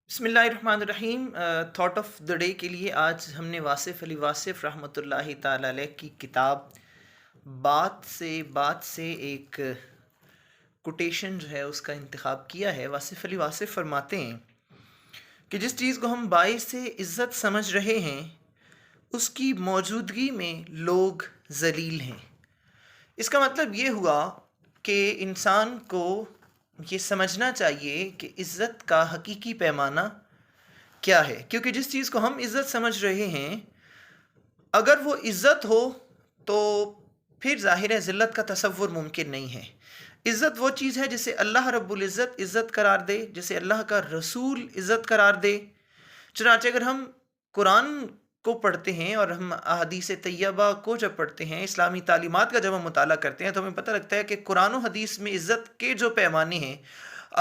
بسم اللہ الرحمن الرحیم۔ تھاٹ آف دا ڈے کے لیے آج ہم نے واصف علی واصف رحمۃ اللہ تعالی علیہ کی کتاب بات سے ایک کوٹیشن جو ہے اس کا انتخاب کیا ہے۔ واصف علی واصف فرماتے ہیں کہ جس چیز کو ہم باعث عزت سمجھ رہے ہیں اس کی موجودگی میں لوگ ذلیل ہیں۔ اس کا مطلب یہ ہوا کہ انسان کو یہ سمجھنا چاہیے کہ عزت کا حقیقی پیمانہ کیا ہے، کیونکہ جس چیز کو ہم عزت سمجھ رہے ہیں اگر وہ عزت ہو تو پھر ظاہر ہے ذلت کا تصور ممکن نہیں ہے۔ عزت وہ چیز ہے جسے اللہ رب العزت عزت قرار دے، جسے اللہ کا رسول عزت قرار دے۔ چنانچہ اگر ہم قرآن کو پڑھتے ہیں اور ہم احادیث طیبہ کو جب پڑھتے ہیں، اسلامی تعلیمات کا جب ہم مطالعہ کرتے ہیں تو ہمیں پتہ لگتا ہے کہ قرآن و حدیث میں عزت کے جو پیمانے ہیں،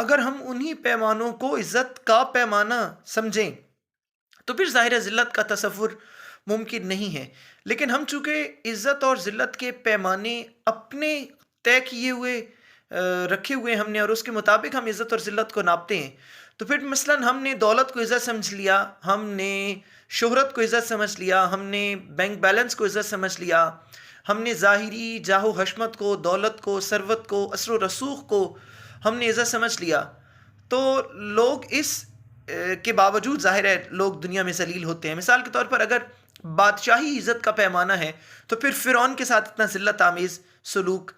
اگر ہم انہی پیمانوں کو عزت کا پیمانہ سمجھیں تو پھر ظاہر ذلت کا تصور ممکن نہیں ہے۔ لیکن ہم چونکہ عزت اور ذلت کے پیمانے اپنے طے کیے ہوئے رکھے ہوئے ہم نے، اور اس کے مطابق ہم عزت اور ذلت کو ناپتے ہیں، تو پھر مثلاً ہم نے دولت کو عزت سمجھ لیا، ہم نے شہرت کو عزت سمجھ لیا، ہم نے بینک بیلنس کو عزت سمجھ لیا، ہم نے ظاہری جاہ و حشمت کو، دولت کو، ثروت کو، اثر و رسوخ کو ہم نے عزت سمجھ لیا، تو لوگ اس کے باوجود ظاہر ہے لوگ دنیا میں ذلیل ہوتے ہیں۔ مثال کے طور پر اگر بادشاہی عزت کا پیمانہ ہے تو پھر فرعون کے ساتھ اتنا ذلت آمیز سلوک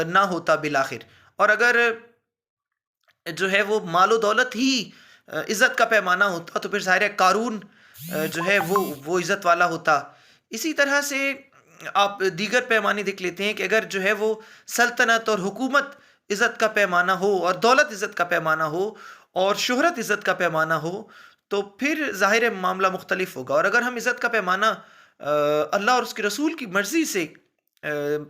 نہ ہوتا بالآخر، اور اگر جو ہے وہ مال و دولت ہی عزت کا پیمانہ ہوتا تو پھر ظاہر ہے قارون جو ہے وہ عزت والا ہوتا۔ اسی طرح سے آپ دیگر پیمانے دیکھ لیتے ہیں کہ اگر جو ہے وہ سلطنت اور حکومت عزت کا پیمانہ ہو، اور دولت عزت کا پیمانہ ہو، اور شہرت عزت کا پیمانہ ہو، تو پھر ظاہر معاملہ مختلف ہوگا۔ اور اگر ہم عزت کا پیمانہ اللہ اور اس کے رسول کی مرضی سے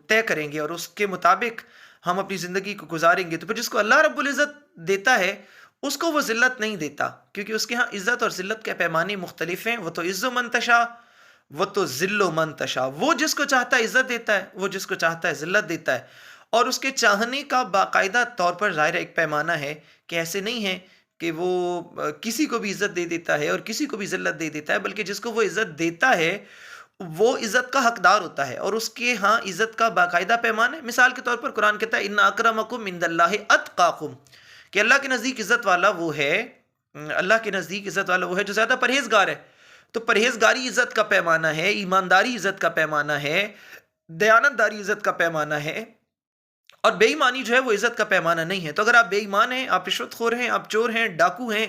طے کریں گے اور اس کے مطابق ہم اپنی زندگی کو گزاریں گے، تو پھر جس کو اللہ رب العزت دیتا ہے اس کو وہ ذلت نہیں دیتا، کیونکہ اس کے ہاں عزت اور ذلت کے پیمانے مختلف ہیں۔ وہ تو عز و منتشا، وہ تو ذل و منتشا، وہ جس کو چاہتا ہے عزت دیتا ہے، وہ جس کو چاہتا ہے ذلت دیتا ہے، اور اس کے چاہنے کا باقاعدہ طور پر ظاہر ایک پیمانہ ہے کہ ایسے نہیں ہے کہ وہ کسی کو بھی عزت دے دیتا ہے اور کسی کو بھی ذلت دے دیتا ہے، بلکہ جس کو وہ عزت دیتا ہے وہ عزت کا حقدار ہوتا ہے، اور اس کے ہاں عزت کا باقاعدہ پیمانہ ہے۔ مثال کے طور پر قرآن کہتا ہے ان اکرمکم عند اللہ اتقاکم، کہ اللہ کے نزدیک عزت والا وہ ہے، اللہ کے نزدیک عزت والا وہ ہے جو زیادہ پرہیزگار ہے۔ تو پرہیزگاری عزت کا پیمانہ ہے، ایمانداری عزت کا پیمانہ ہے، دیانت داری عزت کا پیمانہ ہے، اور بے ایمانی جو ہے وہ عزت کا پیمانہ نہیں ہے۔ تو اگر آپ بے ایمان ہیں، آپ رشوت خور ہیں، آپ چور ہیں، ڈاکو ہیں،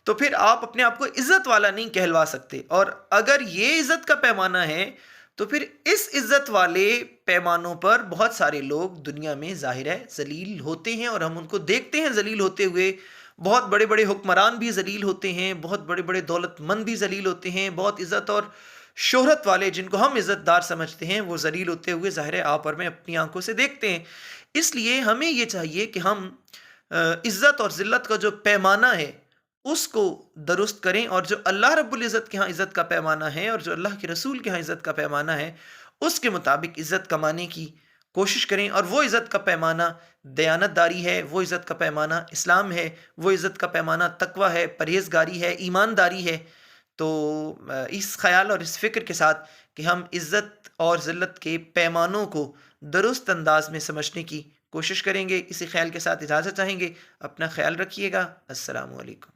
تو پھر آپ اپنے آپ کو عزت والا نہیں کہلوا سکتے۔ اور اگر یہ عزت کا پیمانہ ہے تو پھر اس عزت والے پیمانوں پر بہت سارے لوگ دنیا میں ظاہر ہے ذلیل ہوتے ہیں، اور ہم ان کو دیکھتے ہیں ذلیل ہوتے ہوئے۔ بہت بڑے بڑے حکمران بھی ذلیل ہوتے ہیں، بہت بڑے بڑے دولت مند بھی ذلیل ہوتے ہیں، بہت عزت اور شہرت والے جن کو ہم عزت دار سمجھتے ہیں وہ ذلیل ہوتے ہوئے ظاہر ہے آپ اور میں اپنی آنکھوں سے دیکھتے ہیں۔ اس لیے ہمیں یہ چاہیے کہ ہم عزت اور ذلت کا جو پیمانہ ہے اس کو درست کریں، اور جو اللہ رب العزت کے ہاں عزت کا پیمانہ ہے اور جو اللہ کے رسول کے ہاں عزت کا پیمانہ ہے اس کے مطابق عزت کمانے کی کوشش کریں۔ اور وہ عزت کا پیمانہ دیانت داری ہے، وہ عزت کا پیمانہ اسلام ہے، وہ عزت کا پیمانہ تقوی ہے، پرہیزگاری ہے، ایمانداری ہے۔ تو اس خیال اور اس فکر کے ساتھ کہ ہم عزت اور ذلت کے پیمانوں کو درست انداز میں سمجھنے کی کوشش کریں گے، اسی خیال کے ساتھ اجازت چاہیں گے۔ اپنا خیال رکھیے گا۔ السلام علیکم۔